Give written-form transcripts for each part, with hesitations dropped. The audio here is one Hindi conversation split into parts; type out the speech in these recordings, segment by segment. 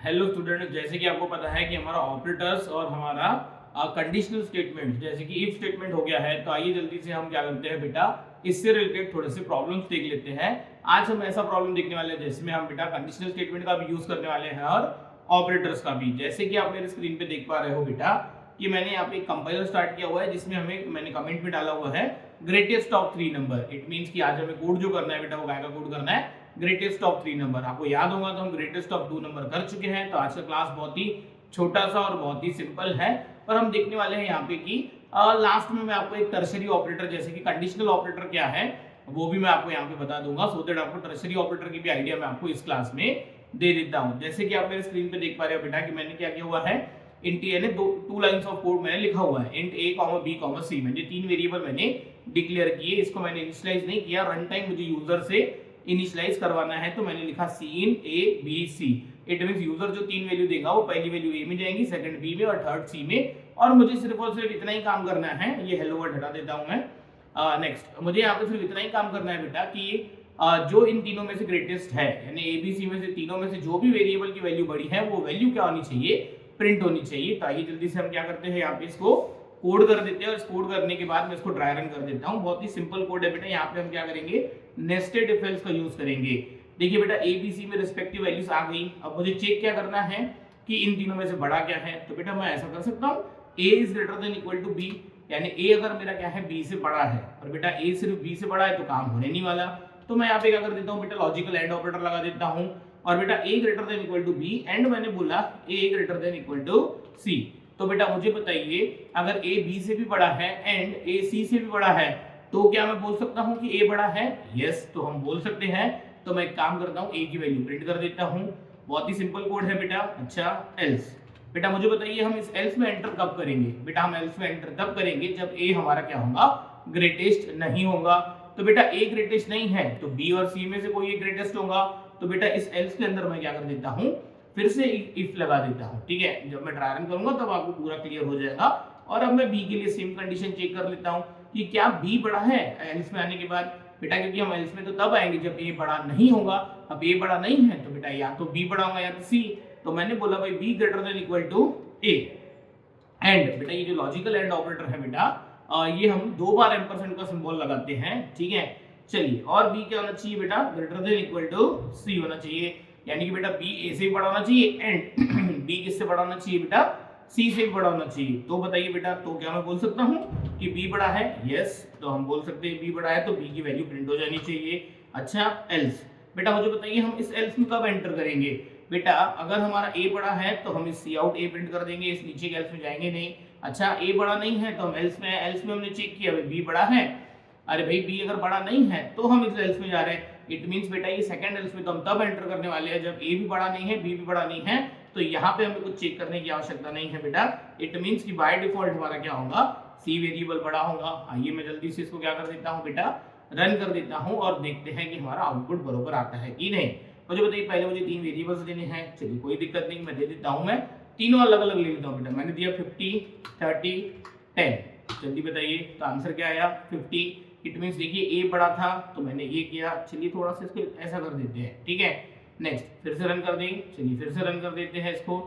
हेलो स्टूडेंट, जैसे कि आपको पता है कि हमारा ऑपरेटर्स और हमारा कंडीशनल स्टेटमेंट जैसे कि इफ स्टेटमेंट हो गया है, तो आइए जल्दी से हम क्या करते हैं बेटा, इससे रिलेटेड थोड़े से प्रॉब्लम्स देख लेते हैं। आज हम ऐसा प्रॉब्लम देखने वाले हैं जिसमें हम बेटा कंडीशनल स्टेटमेंट का भी यूज करने वाले हैं और ऑपरेटर्स का भी। जैसे कि आप मेरे स्क्रीन पे देख पा रहे हो बेटा कि मैंने यहाँ पे एक कंपाइलर स्टार्ट किया हुआ है जिसमें मैंने कमेंट में डाला हुआ है greatest of 3 number. It means कि आज हमें कोड जो करना है बेटा वो काय का कोड करना है, ग्रेटेस्ट ऑफ 3 नंबर। आपको याद होगा तो हम ग्रेटेस्ट ऑफ 2 नंबर कर चुके हैं। तो आज का क्लास बहुत ही छोटा सा और बहुत ही सिंपल है, पर हम देखने वाले हैं यहाँ पे कि लास्ट में मैं आपको एक टर्शरी ऑपरेटर जैसे कि कंडीशनल ऑपरेटर क्या है वो भी मैं आपको यहाँ पे बता दूंगा, सो दैट आपको टर्शरी ऑपरेटर की भी आइडिया मैं आपको इस क्लास में दे देता हूँ। जैसे कि आप मेरे स्क्रीन पे देख पा रहे हो बेटा कि मैंने क्या किया हुआ है, इंट यानी टू लाइंस ऑफ कोड मैंने लिखा हुआ है, इंट a, b, c। मैंने 3 वेरिएबल मैंने डिक्लेयर किए। इसको मैंने इनिशियलाइज नहीं किया, रन टाइम मुझे यूजर से इनिशियलाइज करवाना है, तो मैंने लिखा सी इन a, b, c। It means user जो 3 वैल्यू देगा वो पहली वैल्यू a में जाएंगी, सेकंड b में और थर्ड c में। और मुझे सिर्फ और सिर्फ इतना ही काम करना है, ये हेलो वर्ड हटा देता हूं मैं। नेक्स्ट मुझे यहाँ पे सिर्फ इतना ही काम करना है बेटा कि जो इन तीनों में से ग्रेटेस्ट है, यानी ए बी सी में से तीनों में से जो भी वेरिएबल की वैल्यू बड़ी है वो वैल्यू क्या होनी चाहिए, प्रिंट होनी चाहिए। तो आइए जल्दी से हम क्या करते हैं, यहाँ पे इसको कोड कर देते हैं और इस कोड करने के बाद मैं इसको ड्राई रन कर देता हूँ। बहुत ही सिंपल कोड है बेटा। यहाँ पे हम क्या करेंगे, नेस्टेड इफ एल्स का यूज करेंगे। देखिए बेटा ए बी सी में रिस्पेक्टिव वैल्यूज आ गई। अब मुझे चेक क्या करना है कि इन तीनों में से बड़ा क्या है। तो बेटा मैं ऐसा कर सकता हूँ, a is greater than equal to b, यानी a अगर मेरा क्या है b से बड़ा है और बेटा a सिर्फ b से बड़ा है तो काम होने नहीं वाला। तो मैं यहाँ पे क्या कर देता हूँ बेटा, लॉजिकल एंड ऑपरेटर लगा देता हूँ और बेटा a greater than equal to b and मैंने बोला a greater than equal to c। तो बेटा मुझे बताइए, अगर a b से भी बड़ा है एंड a c से भी बड़ा है तो क्या मैं बोल सकता हूँ कि a बड़ा है? यस, तो हम बोल सकते हैं। तो मैं एक काम करता हूँ, a की वैल्यू प्रिंट कर देता हूँ। बहुत ही सिंपल कोड है बेटा। अच्छा एल्स, बेटा मुझे बताइए हम इस एल्स में एंटर कब करेंगे। बेटा हम एल्स में एंटर तब करेंगे जब a हमारा क्या होगा, ग्रेटेस्ट नहीं होगा। तो बेटा a ग्रेटेस्ट नहीं है तो b और c में से कोई एक ग्रेटेस्ट होगा। तो बेटा इस एल्स के अंदर मैं क्या कर देता हूँ, फिर से इफ लगा देता हूँ। ठीक है, जब मैं ड्राई रन करूंगा तब आपको पूरा क्लियर हो जाएगा। और अब मैं b के लिए सेम कंडीशन चेक कर लेता हूँ कि क्या b बड़ा है एल्स में आने के बाद। बेटा क्योंकि हम एल्स में तो तब आएंगे जब a बड़ा नहीं होगा। अब a बड़ा नहीं है तो बेटा या तो b बड़ा होगा या तो c। तो मैंने बोला भाई b greater than equal to a। And बेटा ये जो लॉजिकल एंड ऑपरेटर है बेटा, ये हम 2 बार एम्परसेंड का सिंबल लगाते हैं। ठीक है, चलिए। और b क्या होना चाहिए बेटा, greater than equal to c होना चाहिए, यानी कि बेटा b a से बड़ा होना चाहिए एंड b किससे बड़ा होना चाहिए बेटा, c से बड़ा होना चाहिए। तो बताइए बेटा, तो क्या मैं बोल सकता हूँ कि b बड़ा है? यस, तो हम बोल सकते हैं b बड़ा है तो b की वैल्यू प्रिंट हो जानी चाहिए। अच्छा एल्स, बेटा मुझे बताइए हम इस एल्स में कब एंटर करेंगे। बेटा अगर हमारा a बड़ा है तो हम इस सी आउट a प्रिंट कर देंगे, इस नीचे के एल्स में जाएंगे नहीं। अच्छा a बड़ा नहीं है तो हम एल्स में हमने चेक किया भाई b बड़ा है। अरे भाई b अगर बड़ा नहीं है तो हम इस एल्स में जा रहे हैं। इट मींस बेटा ये सेकंड एल्स में तो हम तब एंटर करने वाले हैं जब a भी बड़ा नहीं है, b भी बड़ा नहीं है। तो यहाँ पे हमें कुछ चेक करने की आवश्यकता नहीं है बेटा। इट मींस कि बाय डिफॉल्ट हमारा क्या होगा, c वेरिएबल बड़ा होगा। आइए मैं जल्दी से इसको क्या कर देता हूँ बेटा, रन कर देता हूँ और देखते हैं कि हमारा आउटपुट बरोबर आता है कि नहीं। मुझे बताइए, पहले मुझे 3 वेरिएबल्स देने हैं। चलिए कोई दिक्कत नहीं, मैं दे देता हूं। मैं तीनों अलग अलग ले लेता हूं बेटा। मैंने दिया 50, 30, 10। जल्दी बताइए, तो आंसर क्या आया 50। इट मींस देखिए a बड़ा था तो मैंने ये किया। चलिए थोड़ा सा इसको ऐसा कर देते हैं। ठीक है, नेक्स्ट फिर से रन कर दें। चलिए फिर से रन कर देते हैं इसको।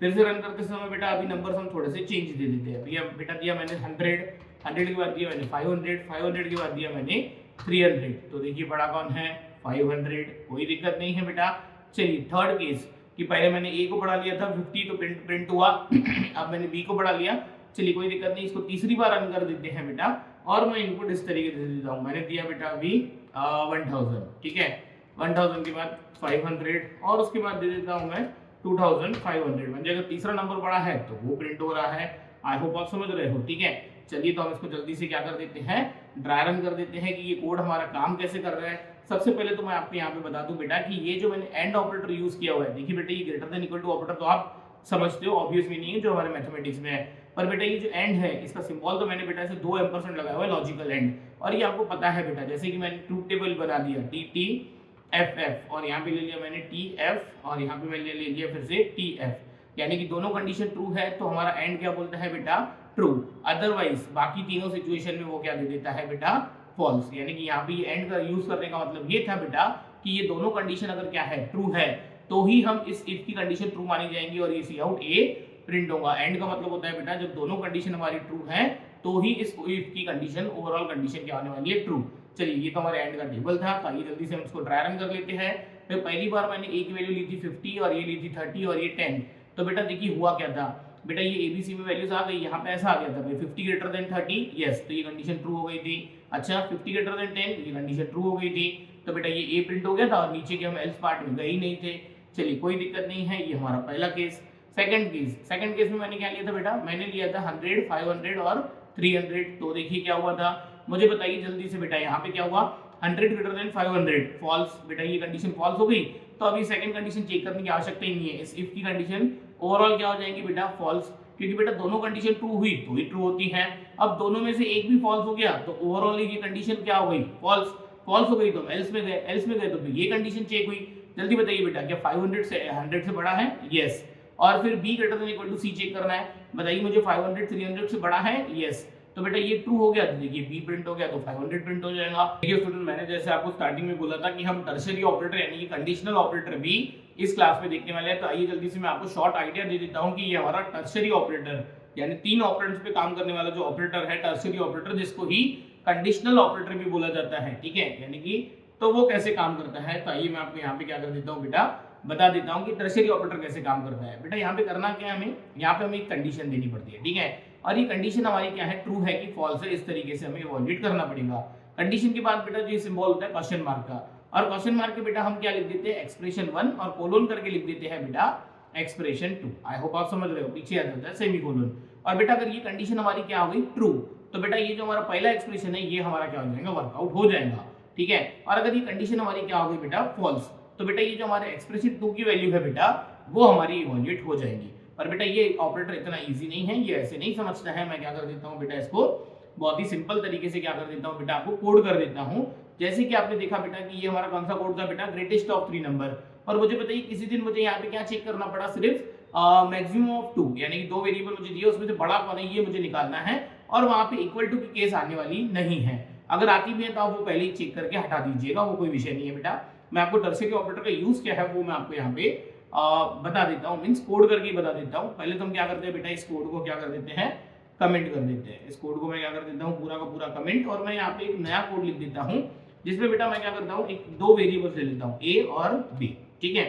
फिर से रन करते समय बेटा अभी नंबर्स हम थोड़े से चेंज दे देते हैं। अभी बेटा दिया मैंने 100 के बाद दिया मैंने 500 के बाद दिया मैंने 300। तो देखिए बड़ा कौन है, 500। कोई दिक्कत नहीं है बेटा। चलिए थर्ड केस कि पहले मैंने a को बढ़ा लिया था 50 तो प्रिंट हुआ। अब मैंने b को बढ़ा लिया। चलिए कोई दिक्कत नहीं, इसको तीसरी बार रन कर देते हैं बेटा। और मैं इनपुट इस तरीके से देता हूँ। मैंने दिया बेटा अभी 1000। ठीक है, 1000 के बाद 500 और उसके बाद दे देता हूँ मैं 2500। म्हणजे अगर तीसरा नंबर बड़ा है तो वो प्रिंट हो रहा है। आई होप आप समझ रहे हो। ठीक है, चलिए तो हम इसको जल्दी से क्या कर देते हैं, ड्राई रन कर देते हैं कि ये कोड हमारा काम कैसे कर रहा है। सबसे पहले तो मैं आपको यहाँ पे बता दूं बेटा कि ये जो मैंने एंड ऑपरेटर यूज किया हुआ है, देखिए बेटा ये greater than equal to operator तो आप समझते हो, ऑब्वियस मीनिंग है जो हमारे मैथमेटिक्स में है। पर बेटा ये जो एंड है इसका सिंबल तो मैंने बेटा ऐसे 2 एम्परसेंड लगाया हुआ है, लॉजिकल एंड। और ये आपको पता है बेटा, जैसे कि मैंने ट्रूथ टेबल बना दिया TTFF और यहाँ पे ले लिया मैंने TF और यहाँ पे मैंने ले लिया फिर से TF, यानी कि दोनों कंडीशन ट्रू है तो हमारा एंड क्या बोलता है बेटा, ट्रू। अदरवाइज बाकी तीनों सिचुएशन में वो क्या दे देता है बेटा, फॉल्स। यानी कि यहाँ पे एंड का यूज करने का मतलब ये था बेटा कि ये दोनों कंडीशन अगर क्या है, ट्रू है, तो ही हम इस इफ की कंडीशन ट्रू मानी जाएंगी और ये सी आउट ए प्रिंट होगा। एंड का मतलब होता है बेटा जब दोनों कंडीशन हमारी ट्रू है तो ही इस इफ की कंडीशन ओवरऑल कंडीशन क्या होने वाली है, ट्रू। चलिए ये तो हमारे एंड का टेबल था, तो आइए जल्दी से हम इसको ट्राई रन कर लेते हैं। तो पहली बार मैंने ए की वैल्यू ली थी 50 और ये ली थी 30 और ये 10। तो बेटा देखिए हुआ क्या था, बेटा ये एबीसी में वैल्यूज आ गई, यहाँ पे ऐसा आ गया था भाई 50 ग्रेटर देन 30, यस, तो ये कंडीशन ट्रू हो गई थी। अच्छा 50 ग्रेटर देन 10, ये कंडीशन ट्रू हो गई थी। तो बेटा ये ए प्रिंट हो गया था और नीचे के हम एल्स पार्ट में गए ही नहीं थे। चलिए कोई दिक्कत नहीं है, ये हमारा पहला केस। सेकंड केस में मैंने क्या लिया था बेटा, मैंने लिया था 100, 500 और 300। तो देखिए क्या हुआ था, मुझे बताइए जल्दी से बेटा, यहाँ पे क्या हुआ 100 ग्रेटर देन 500, फॉल्स। बेटा ये कंडीशन फॉल्स हो गई, तो अभी सेकंड कंडीशन चेक करने की आवश्यकता ही नहीं है। इस इफ की कंडीशन ओवरऑल क्या हो जाएगी बेटा, फॉल्स, क्योंकि बेटा दोनों कंडीशन ट्रू हुई तो ही ट्रू होती है। अब दोनों में से एक भी फॉल्स हो गया तो ओवरऑल ये कंडीशन क्या हो गई, फॉल्स। फॉल्स हो गई तो हम एल्स में गए तो फिर ये कंडीशन चेक हुई। जल्दी बताइए बेटा क्या 500 से 100 से बड़ा है, यस। और फिर b greater than equal to c check करना है, बताइए मुझे 500 300 से बड़ा है, यस। तो बेटा ये ट्रू हो गया, तो देखिए b प्रिंट हो गया तो 500 प्रिंट हो जाएगा। देखिए स्टूडेंट, मैंने जैसे आपको स्टार्टिंग में बोला था कि हम टर्शियरी ऑपरेटर यानी कि कंडीशनल ऑपरेटर भी इस क्लास में देखने वाले हैं। तो आइए जल्दी से मैं आपको शॉर्ट आइडिया दे देता हूं कि ये हमारा टर्शियरी ऑपरेटर यानी 3 ऑपरेंड्स पे काम करने वाला जो ऑपरेटर है टर्शियरी ऑपरेटर, जिसको ही कंडीशनल ऑपरेटर भी बोला जाता है, ठीक है, यानी कि तो वो कैसे काम करता है। तो आइए मैं आपको यहाँ पे क्या कर देता हूँ बेटा, बता देता हूँ कि टर्शियरी ऑपरेटर कैसे काम करता है। बेटा यहाँ पे करना क्या है, हमें यहाँ पे हमें एक कंडीशन देनी पड़ती है, ठीक है, और ये कंडीशन हमारी क्या है, ट्रू है कि फॉल्स है, इस तरीके से हमें इवैल्यूएट करना पड़ेगा। कंडीशन के बाद बेटा जो सिंबल होता है क्वेश्चन मार्क का, और क्वेश्चन मार्क के बेटा हम क्या लिख देते हैं, एक्सप्रेशन 1 और कोलोन करके लिख देते हैं बेटा एक्सप्रेशन 2। आई होप आप समझ रहे हो, पीछे आ जाता है सेमीकोलन। और बेटा अगर ये कंडीशन हमारी क्या हो गई, ट्रू, तो बेटा ये जो हमारा पहला एक्सप्रेशन है ये हमारा क्या हो जाएगा, वर्कआउट हो जाएगा, ठीक है। और अगर ये कंडीशन हमारी क्या हो गई बेटा, फॉल्स, तो बेटा ये जो हमारे एक्सप्रेशन 2 की वैल्यू है बेटा वो हमारी इवैल्यूएट हो जाएगी। और बेटा ये ऑपरेटर इतना इजी नहीं है, ये ऐसे नहीं समझता है। मैं क्या कर देता हूँ बेटा, इसको बहुत ही सिंपल तरीके से क्या कर देता हूँ बेटा, आपको कोड कर देता हूँ। जैसे कि आपने देखा बेटा कि ये हमारा कौन सा कोड था बेटा, ग्रेटेस्ट ऑफ 3 नंबर। और मुझे बताइए किसी दिन मुझे यहाँ पे क्या चेक करना पड़ा, सिर्फ मैक्सिमम ऑफ 2, यानी कि 2 वेरिएबल मुझे दिए, उसमें से बड़ा कौन है ये मुझे निकालना है, और वहां पे इक्वल टू की केस आने वाली नहीं है। अगर आती भी है तो आप वो पहले ही चेक करके हटा दीजिएगा, वो कोई विषय नहीं है बेटा। मैं आपको टर्शियरी ऑपरेटर का यूज क्या है वो मैं आपको यहाँ पे बता देता हूँ, मींस कोड करके बता देता हूँ। पहले तो हम क्या करते हैं बेटा, इस कोड को क्या कर देते हैं, कमेंट कर देते हैं। इस कोड को मैं क्या कर देता हूँ, पूरा का पूरा कमेंट, और मैं यहाँ पे एक नया कोड लिख देता हूँ जिसमें बेटा मैं क्या करता हूँ, एक 2 वेरिएबल्स ले लेता हूँ, ए और बी, ठीक है।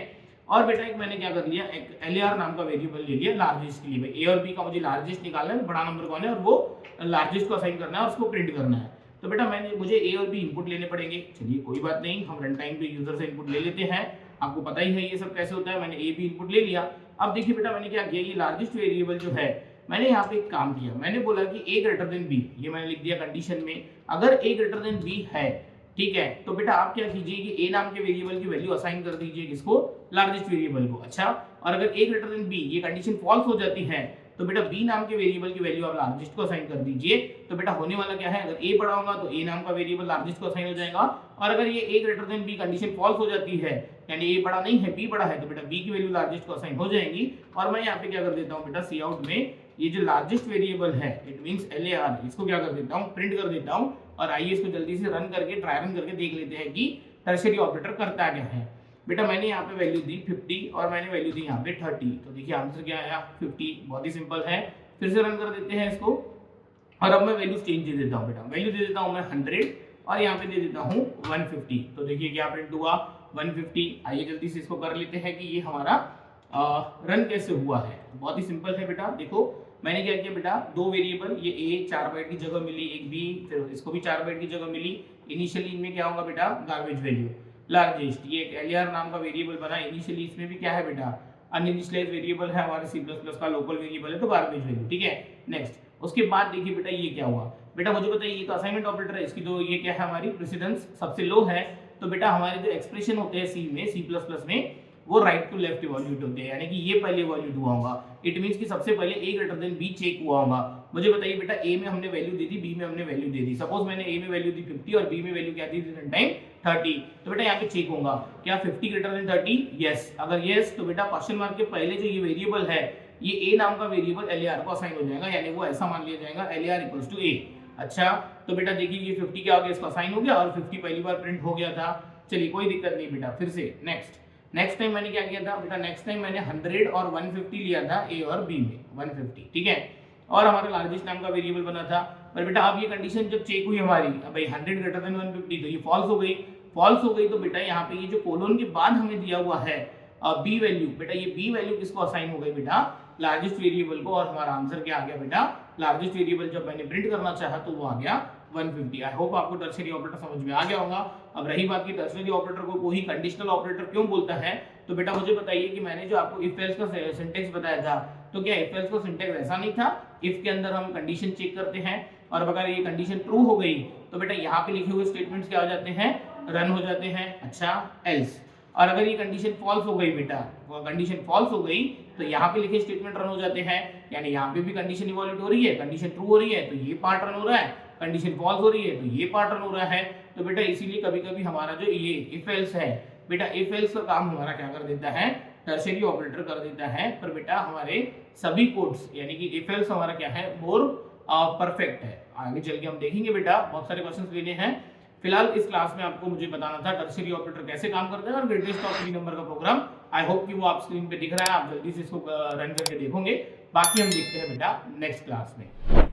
और बेटा एक मैंने क्या कर लिया, एक LAR नाम का वेरिएबल ले लिया लार्जेस्ट के लिए। ए और बी का मुझे लार्जेस्ट निकालना है, बड़ा नंबर कौन है, और वो लार्जेस्ट को असाइन करना है और उसको प्रिंट करना है। तो बेटा मुझे ए और बी इनपुट लेने पड़ेंगे। चलिए कोई बात नहीं, हम रन टाइम पे यूजर से इनपुट ले लेते हैं, आपको पता ही है ये सब कैसे होता है। मैंने ए बी इनपुट ले लिया। अब देखिए बेटा मैंने क्या किया, ये लार्जेस्ट वेरिएबल जो है, मैंने यहाँ पे एक काम किया, मैंने बोला कि ए ग्रेटर देन बी, ये मैंने लिख दिया कंडीशन में। अगर ए ग्रेटर देन बी है, ठीक है, तो बेटा आप क्या कीजिए कि ए नाम के वेरिएबल की वैल्यू असाइन कर दीजिए, किसको, लार्जेस्ट वेरिएबल को। अच्छा, और अगर ए ग्रेटर देन बी ये कंडीशन फॉल्स हो जाती है तो बेटा बी नाम के वेरिएबल की वैल्यू आप लार्जेस्ट को असाइन कर दीजिए। तो बेटा होने वाला क्या है, अगर ए बड़ा होगा तो ए नाम का वेरिएबल लार्जेस्ट को असाइन हो जाएगा, और अगर ये A greater than B condition false हो जाती है, यानी ए बड़ा नहीं है बी बड़ा है, तो बेटा बी की वैल्यू लार्जेस्ट को असाइन हो जाएगी। और मैं यहाँ पे क्या कर देता हूँ बेटा, सी आउट में ये जो लार्जेस्ट वेरिएबल है, इट मींस LAR, इसको क्या कर देता हूँ, प्रिंट कर देता हूँ। और आइए इसको जल्दी से रन करके ट्राई रन करके देख लेते हैं कि टर्शियरी ऑपरेटर करता क्या है। बेटा मैंने यहाँ पे वैल्यू दी 50 और मैंने वैल्यू दी यहाँ पे 30, तो देखिए आंसर क्या आया 50, बहुत ही सिंपल है। फिर से रन कर देते हैं इसको, और अब मैं वैल्यू चेंज दे देता हूँ बेटा, वैल्यू दे देता हूँ मैं 100 और यहाँ पे दे देता हूँ 150। तो देखिए क्या प्रिंट हुआ, 150। आइए जल्दी से इसको कर लेते हैं कि ये हमारा रन कैसे हुआ है। बहुत ही सिंपल है बेटा, देखो मैंने क्या किया बेटा, 2 वेरिएबल, ये ए 4 बाइट की जगह मिली, एक बी, फिर इसको भी 4 बाइट की जगह मिली। इनिशियली इनमें क्या होगा बेटा, गार्बेज वैल्यू लार्जेस्ट, ये एक LAR नाम का वेरिएबल बना। इनिशियली इसमें भी क्या है बेटा, अनइनिशियलाइज्ड वेरिएबल है हमारे C++ का लोकल वेरिएबल है, तो गार्बेज वैल्यू, ठीक है। नेक्स्ट उसके बाद देखिए बेटा ये क्या हुआ, बेटा मुझे बताइए ये तो असाइनमेंट ऑपरेटर है, इसकी तो ये क्या है, हमारी प्रेसिडेंस सबसे लो है। तो बेटा हमारे जो एक्सप्रेशन होते हैं C++ में वो राइट टू लेफ्ट इवैल्यूएट होते हैं, यानी कि ये पहले इवैल्यूएट हुआ होगा। इट मींस कि सबसे पहले ए ग्रेटर देन बी चेक हुआ होगा। मुझे बताइए बेटा, ए में हमने वैल्यू दी थी, बी में हमने वैल्यू दे दी। सपोज मैंने ए में वैल्यू दी 50 और बी में वैल्यू क्या दी थी रन टाइम 30, तो बेटा यहाँ पे चेक होगा क्या 50 ग्रेटर देन 30, यस। अगर यस तो बेटा क्वेश्चन मार्क के पहले जो ये वेरिएबल है, ये ए नाम का वेरिएबल LAR को असाइन हो जाएगा, यानी वो ऐसा मान लिया जाएगा LAR इक्वल्स टू ए। अच्छा, तो बेटा देखिए ये 50 क्या हो गया, इसको असाइन हो गया और 50 पहली बार प्रिंट हो गया था। चलिए कोई दिक्कत नहीं बेटा, फिर से नेक्स्ट नेक्स्ट टाइम मैंने क्या किया था बेटा, नेक्स्ट टाइम मैंने 100 और 150 लिया था ए और बी में, 150, ठीक है, और हमारा लार्जेस्ट नाम का वेरिएबल बना था। पर बेटा अब ये कंडीशन जब चेक हुई हमारी, अब भाई 100 ग्रेटर देन 150, तो ये फॉल्स हो गई। फॉल्स हो गई तो बेटा यहाँ पे ये जो कोलोन के बाद हमें दिया हुआ है बी वैल्यू, बेटा ये बी वैल्यू किसको असाइन हो गई बेटा, लार्जेस्ट वेरिएबल को, और हमारा आंसर क्या आ गया बेटा, लार्जेस्ट वेरिएबल जब मैंने प्रिंट करना चाहा तो वो आ गया 150। आई होप आपको टर्शियरी ऑपरेटर समझ में आ गया होगा। अब रही बात की टर्शियरी ऑपरेटर को कोई कंडीशनल ऑपरेटर क्यों बोलता है, तो बेटा मुझे बताइए कि मैंने जो आपको इफ एल्स का सिंटेक्स बताया था, तो क्या इफ एल्स का सिंटेक्स ऐसा नहीं था, इफ के अंदर हम कंडीशन चेक करते हैं और अगर ये कंडीशन ट्रू हो गई तो बेटा यहाँ पे लिखे हुए स्टेटमेंट्स क्या हो जाते हैं, रन हो जाते हैं। अच्छा, एल्स, और अगर ये कंडीशन फॉल्स हो गई बेटा, वो कंडीशन फॉल्स हो गई तो यहाँ पे लिखे स्टेटमेंट रन हो जाते हैं, यानी यहाँ पे भी कंडीशन इवैल्यूएट हो रही है, कंडीशन ट्रू हो रही है तो ये पार्ट रन हो रहा है, कंडीशन फॉल्स हो रही है तो ये पार्ट रन हो रहा है। तो बेटा इसीलिए कभी कभी हमारा जो ये इफ एल्स है बेटा, इफ एल्स का काम हमारा क्या कर देता है, टर्शियरी ऑपरेटर कर देता है। पर बेटा हमारे सभी कोड्स यानी कि इफ एल्स हमारा क्या है, मोर परफेक्ट है। आगे चल के हम देखेंगे बेटा, बहुत सारे क्वेश्चंस लेने हैं। फिलहाल इस क्लास में आपको मुझे बताना था टर्शियरी ऑपरेटर कैसे काम करता है और ग्रेटेस्ट ऑफ 3 नंबर का प्रोग्राम। आई होप कि वो आप स्क्रीन पे दिख रहा है, आप जल्दी से इसको रन करके देखोगे। बाकी हम देखते हैं बेटा नेक्स्ट क्लास में।